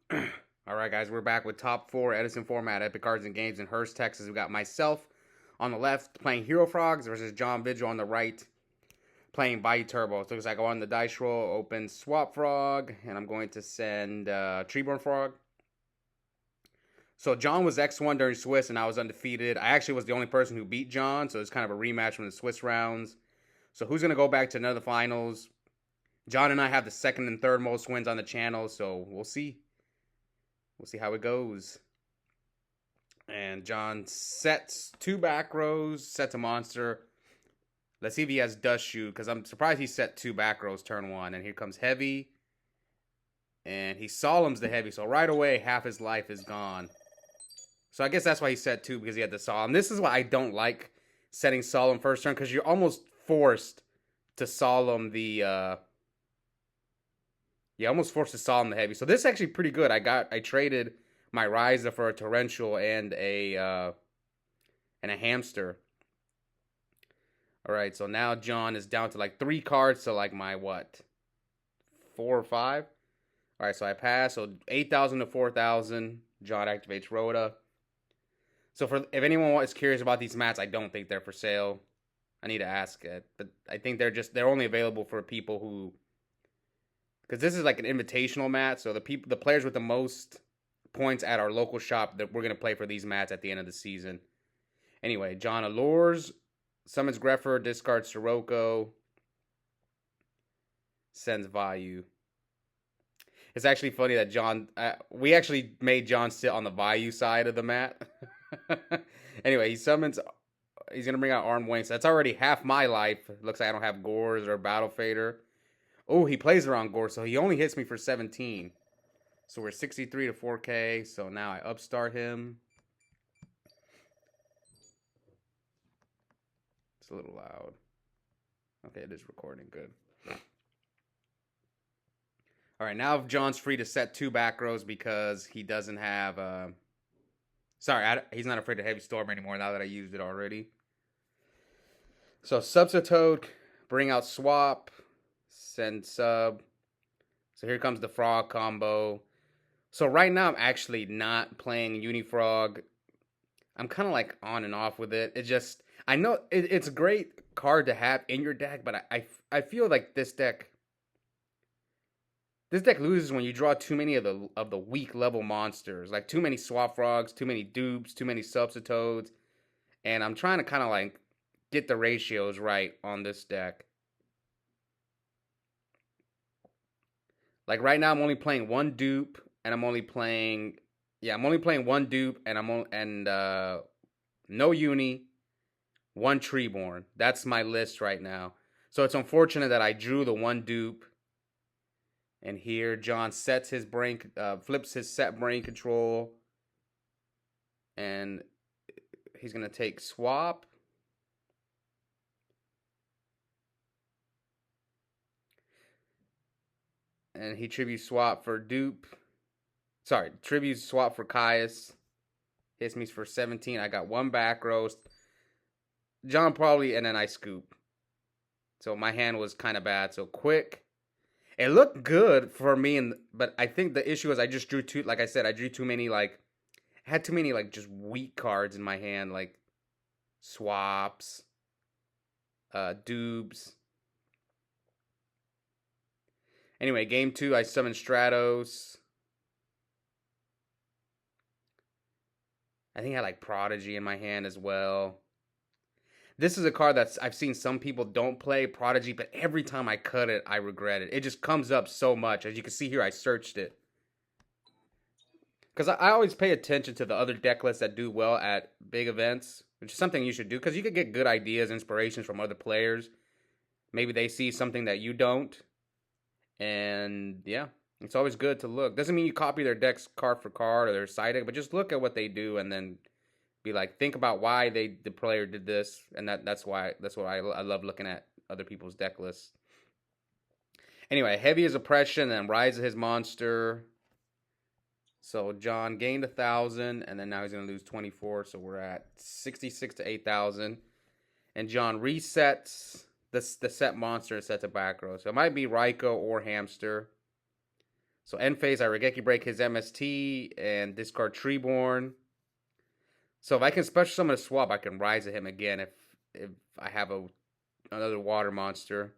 Alright, guys, we're back with top 4 Edison Format Epic Cards and Games in Hurst, Texas. We got myself on the left playing Hero Frogs versus John Vigil on the right playing Vayu Turbo. So it looks like I go on the dice roll, open Swap Frog, and I'm going to send Treeborn Frog. So John was X1 during Swiss, and I was undefeated. I actually was the only person who beat John, so it's kind of a rematch from the Swiss rounds. So who's going to go back to another finals? John and I have the second and third most wins on the channel, so we'll see. We'll see how it goes. And John sets 2 back rows, sets a monster. Let's see if he has Dust Shoot, because I'm surprised he set 2 back rows turn 1. And here comes Heavy. And he Solemns the Heavy, so right away half his life is gone. So I guess that's why he set 2, because he had the Solemn. This is why I don't like setting Solemn first turn, because you're almost forced to Solemn the... Yeah, almost forced to Solemn the Heavy. So this is actually pretty good. I traded my Ryza for a Torrential and a Hamster. Alright, so now John is down to like 3 cards to like my what? 4 or 5? Alright, so I pass. So 8,000 to 4,000. John activates Rhoda. So for if anyone is curious about these mats, I don't think they're for sale. I need to ask it. But I think they're only available for people who... Because this is like an invitational mat, so the players with the most points at our local shop, that we're going to play for these mats at the end of the season. Anyway, John allures, summons Greffer, discards Sirocco, sends Vayu. It's actually funny that John... we actually made John sit on the Vayu side of the mat. Anyway, he summons... He's going to bring out Armed Wing, so that's already half my life. Looks like I don't have Gores or Battle Fader. Oh, he plays around Gore, so he only hits me for 17. So we're 63 to 4K. So now I upstart him. It's a little loud. Okay, it is recording. Good. All right, now John's free to set 2 back rows because he doesn't have... Sorry, he's not afraid of Heavy Storm anymore now that I used it already. So Substitute, bring out Swap... Send sub. So here comes the frog combo. So right now I'm actually not playing Unifrog. I'm kind of like on and off with it. It just... I know it's a great card to have in your deck, but I feel like this deck loses when you draw too many of the weak level monsters. Like too many Swap Frogs, too many dupes, too many Substitutes. And I'm trying to kind of like get the ratios right on this deck. Like right now, I'm only playing 1 dupe, and I'm only playing... Yeah, I'm only playing 1 dupe, and no uni, 1 Treeborn. That's my list right now. So it's unfortunate that I drew the 1 dupe. And here, John sets his brain... flips his set brain control. And he's going to take Swap. And he tribute swap for dupe. Sorry, tribute swap for Caius. Hits me for 17. I got 1 back roast. John probably, and then I scoop. So my hand was kind of bad. So quick. It looked good for me, but I think the issue is I just drew too, like I said, I drew too many, like, I had too many, like, just weak cards in my hand, like swaps, dupes. Anyway, game 2, I summoned Stratos. I think I had like Prodigy in my hand as well. This is a card that I've seen some people don't play, Prodigy, but every time I cut it, I regret it. It just comes up so much. As you can see here, I searched it. Because I always pay attention to the other deck lists that do well at big events, which is something you should do, because you could get good ideas, inspirations from other players. Maybe they see something that you don't. And yeah, it's always good to look. Doesn't mean you copy their decks card for card or their side deck, but just look at what they do and then be like, think about why the player did this, and that's why I love looking at other people's deck lists. Anyway, Heavy is Oppression and Rise of his monster. So John gained 1,000, and then now he's gonna lose 24. So we're at 66 to 8,000, and John resets the set monster and sets a back row. So it might be Raiko or Hamster. So end phase, I Regeki break his MST and discard Treeborn. So if I can special summon a swap, I can rise at him again if I have another water monster.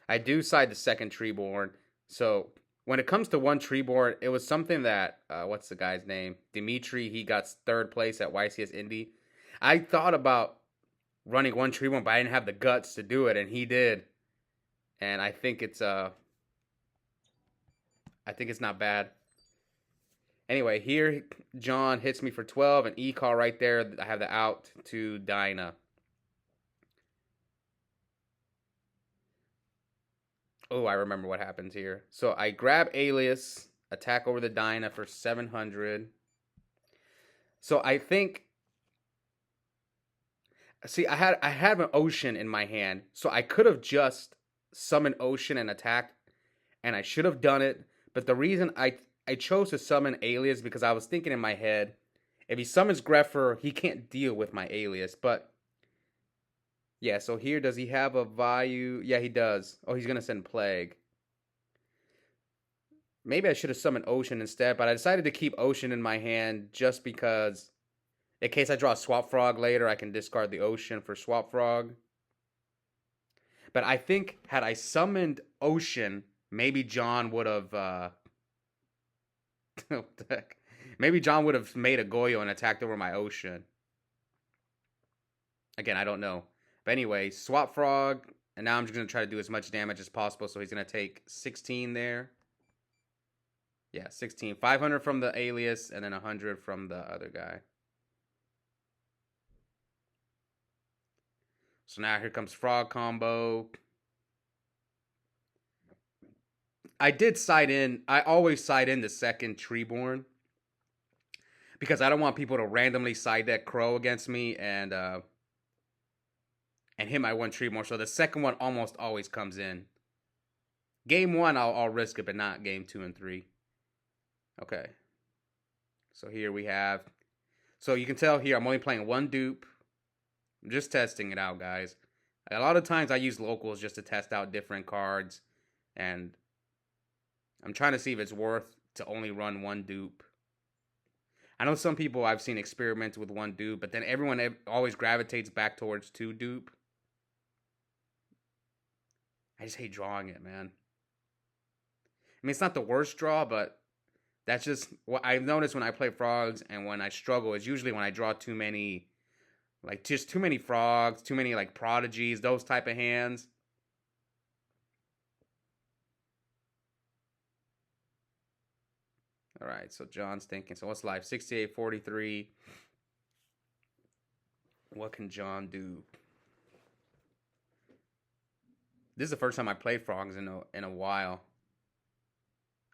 I do side the second Treeborn. So when it comes to one Treeborn, it was something that what's the guy's name? Dimitri. He got third place at YCS Indy. I thought about running one Treeborn, but I didn't have the guts to do it, and he did. And I think it's not bad. Anyway, here John hits me for 12, and E-call right there. I have the out to Dinah. Oh, I remember what happens here. So I grab Alias, attack over the Dinah for 700. So I think, see, I had an Ocean in my hand, so I could have just summoned Ocean and attacked, and I should have done it. But the reason I chose to summon Alias because I was thinking in my head, if he summons Greffer, he can't deal with my Alias. But yeah, so here, does he have a Vayu? Yeah, he does. Oh, he's going to send Plague. Maybe I should have summoned Ocean instead, but I decided to keep Ocean in my hand just because in case I draw a Swap Frog later, I can discard the Ocean for Swap Frog. But I think had I summoned Ocean, maybe John would have... maybe John would have made a Goyo and attacked over my Ocean. Again, I don't know. But anyway, Swap Frog. And now I'm just going to try to do as much damage as possible. So he's going to take 16 there. Yeah, 16. 500 from the Alias and then 100 from the other guy. So now here comes Frog combo. I did side in. I always side in the second Treeborn. Because I don't want people to randomly side deck Crow against me and hit my one Treeborn. So the second one almost always comes in. Game 1, I'll risk it, but not game 2 and 3. Okay. So here we have... So you can tell here, I'm only playing one dupe. I'm just testing it out, guys. A lot of times I use locals just to test out different cards. And I'm trying to see if it's worth to only run one dupe. I know some people I've seen experiment with one dupe, but then everyone always gravitates back towards two dupe. I just hate drawing it, man. I mean, it's not the worst draw, but that's just what I've noticed when I play frogs and when I struggle is usually when I draw too many, like just too many frogs, too many like prodigies, those type of hands. All right, so John's thinking. So what's life? 68, 43. What can John do? This is the first time I played frogs in a while.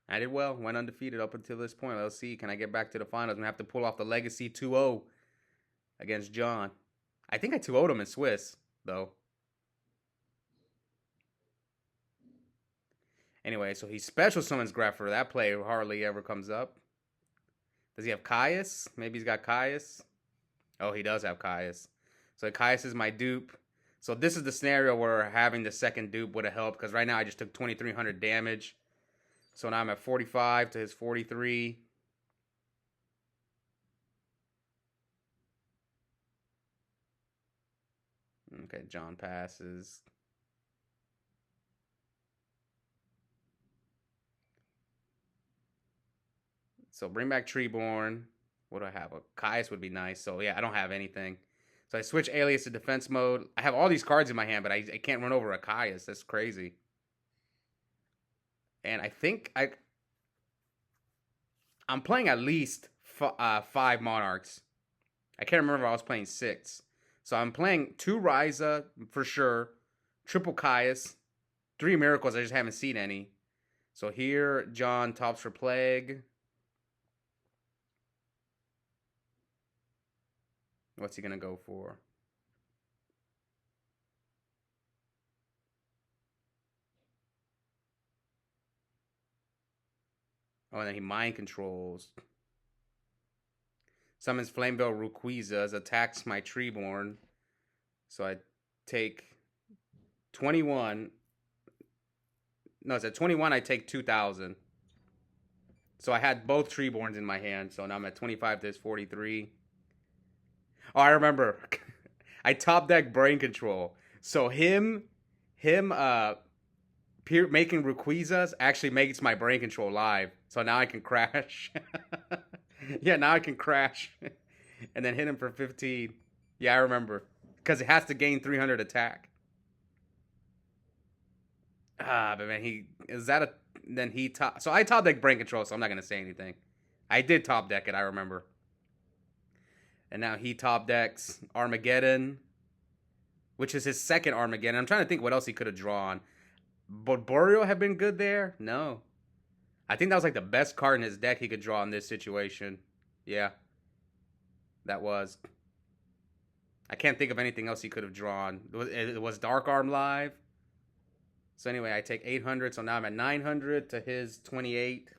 I did well. Went undefeated up until this point. Let's see. Can I get back to the finals? I'm going to have to pull off the Legacy 2-0 against John. I think I 2-0'd him in Swiss, though. Anyway, so he special summons Greffer. That play hardly ever comes up. Does he have Caius? Maybe he's got Caius. Oh, he does have Caius. So Caius is my dupe. So this is the scenario where having the second dupe would have helped. Because right now I just took 2,300 damage. So now I'm at 45 to his 43. Okay, John passes. So bring back Treeborn. What do I have? A Caius would be nice. So yeah, I don't have anything. So I switch Alias to defense mode. I have all these cards in my hand, but I can't run over a Caius. That's crazy. And I think I'm playing at least 5 Monarchs. I can't remember if I was playing 6. So I'm playing 2 Ryza for sure. Triple Caius. 3 Miracles. I just haven't seen any. So here, John tops for Plague. What's he going to go for? Oh, and then he mind controls. Summons Flamebell Rayquaza, attacks my Treeborn. So I take 21. No, it's at 21. I take 2,000. So I had both Treeborns in my hand. So now I'm at 25 to his 43. Oh, I remember. I top deck Brain Control. So him making Rayquazas actually makes my Brain Control live. So now I can crash. Yeah, now I can crash. And then hit him for 15. Yeah, I remember. Because it has to gain 300 attack. But man, so I top deck Brain Control, so I'm not going to say anything. I did top deck it, I remember. And now he top decks Armageddon, which is his second Armageddon. I'm trying to think what else he could have drawn. But Boreal have been good there? No. I think that was like the best card in his deck he could draw in this situation. Yeah. That was. I can't think of anything else he could have drawn. It was Dark Arm live. So anyway, I take 800. So now I'm at 900 to his 28.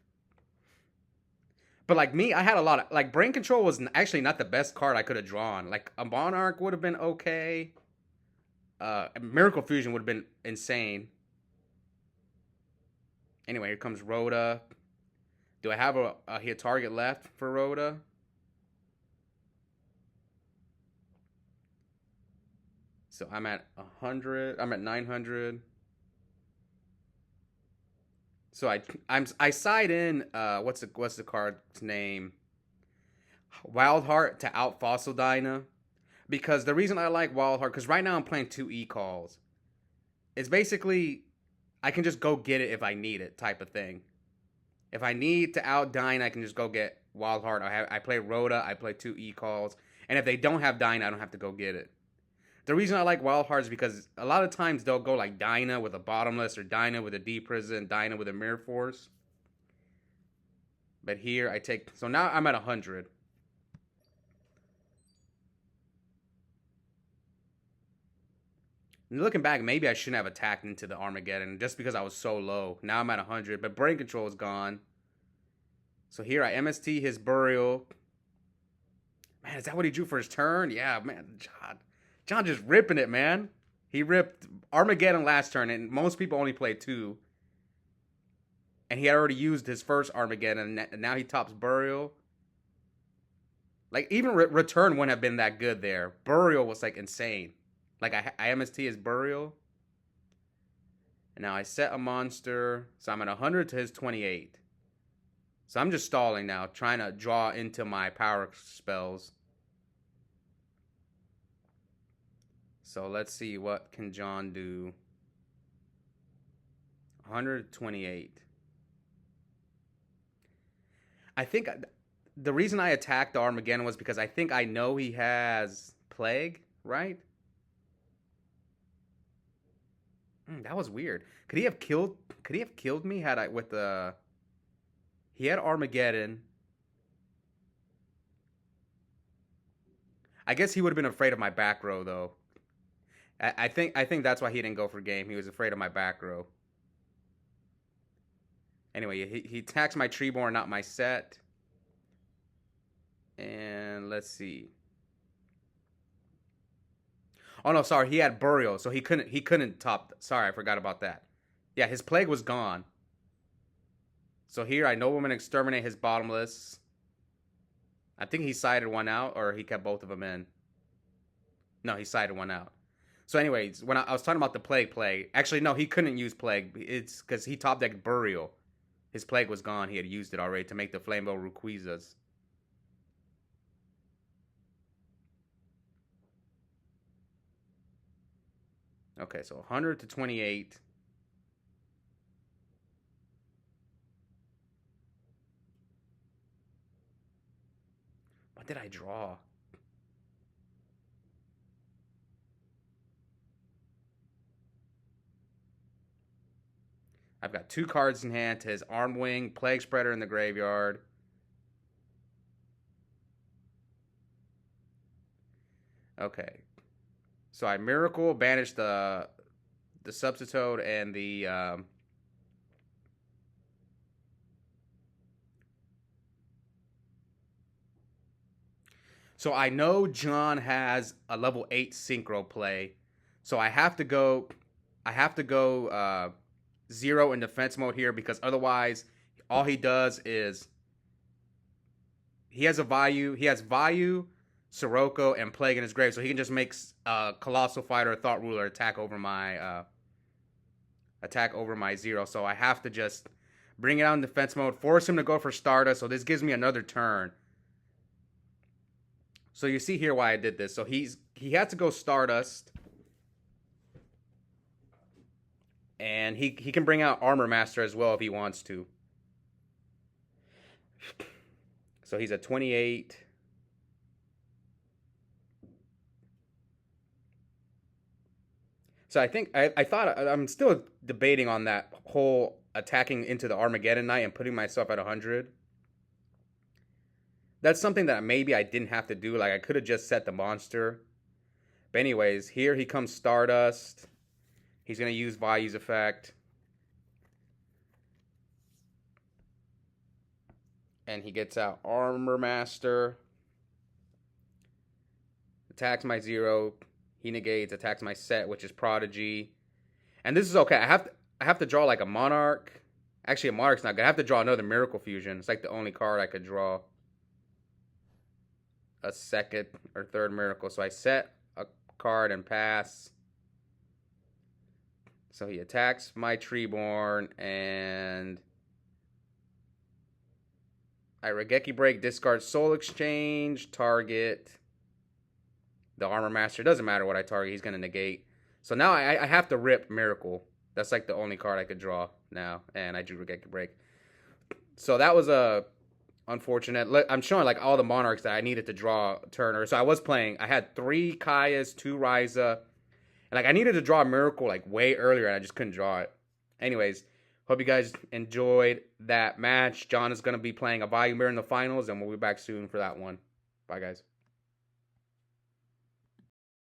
But like me, I had a lot of... Like, Brain Control was actually not the best card I could have drawn. Like, a Monarch would have been okay. Miracle Fusion would have been insane. Anyway, here comes Rhoda. Do I have a hit target left for Rhoda? So I'm at 100. I'm at 900. So I side in what's the card's name? Wild Heart to out Fossil Dyna. Because the reason I like Wild Heart, because right now I'm playing 2 E-Calls. It's basically I can just go get it if I need it type of thing. If I need to out Dyna, I can just go get Wild Heart. I play Rhoda, I play 2 E-Calls. And if they don't have Dyna, I don't have to go get it. The reason I like Wild Heart is because a lot of times they'll go like Dyna with a Bottomless or Dyna with a Deep Prison, Dyna with a Mirror Force. But here I take... So now I'm at 100. And looking back, maybe I shouldn't have attacked into the Armageddon just because I was so low. Now I'm at 100, but Brain Control is gone. So here I MST his Burial. Man, is that what he drew for his turn? Yeah, man. John just ripping it, man. He ripped Armageddon last turn, and most people only play 2. And he had already used his first Armageddon, and now he tops Burial. Like, even Return wouldn't have been that good there. Burial was, like, insane. Like, I MST his Burial. And now I set a monster. So I'm at 100 to his 28. So I'm just stalling now, trying to draw into my power spells. So let's see, what can John do? 128. I think the reason I attacked the Armageddon was because I think I know he has Plague, right? That was weird. Could he have killed me had I with the... He had Armageddon. I guess he would have been afraid of my back row though. I think that's why he didn't go for game. He was afraid of my back row. Anyway, he attacks my Treeborn, not my set. And let's see. Oh no, sorry, he had Burial, so he couldn't top. Sorry, I forgot about that. Yeah, his Plague was gone. So here I Nobleman Exterminate his Bottomless. I think he sided one out, or he kept both of them in. No, he sided one out. So anyways, when I was talking about the Plague, actually no, he couldn't use Plague. It's because he top decked Burial. His Plague was gone. He had used it already to make the Flamebow Rayquazas. Okay, so 100 to 28. What did I draw? I've got 2 cards in hand to his Armwing, Plague Spreader in the graveyard. Okay. So I Miracle, banish the Substitute and the... So I know John has a level 8 Synchro play. So I have to go 0 in defense mode here because otherwise all he does is he has Vayu, Sirocco, and Plague in his grave, so he can just make Colossal Fighter, Thought Ruler attack over my 0. So I have to just bring it out in defense mode, force him to go for Stardust. So this gives me another turn. So you see here why I did this. So he had to go Stardust. And he can bring out Armor Master as well if he wants to. So he's at 28. So I think I thought I'm still debating on that whole attacking into the Armageddon Knight and putting myself at 100. That's something that maybe I didn't have to do. Like I could have just set the monster. But anyways, here he comes Stardust. He's going to use Vayu's effect. And he gets out Armor Master. Attacks my 0. He negates, attacks my set, which is Prodigy. And this is okay. I have to draw like a Monarch. Actually, a Monarch's not good. I have to draw another Miracle Fusion. It's like the only card I could draw a second or third Miracle. So I set a card and pass. So he attacks my Treeborn, and I Regeki Break, discard Soul Exchange, target the Armor Master. Doesn't matter what I target, he's going to negate. So now I have to rip Miracle. That's like the only card I could draw now, and I drew Regeki Break. So that was unfortunate. I'm showing like all the Monarchs that I needed to draw Turner. So I had 3 Kayas, 2 Ryza. And like I needed to draw a Miracle like way earlier, and I just couldn't draw it. Anyways, hope you guys enjoyed that match. John is going to be playing a Vayu Mirror in the finals, and we'll be back soon for that one. Bye, guys.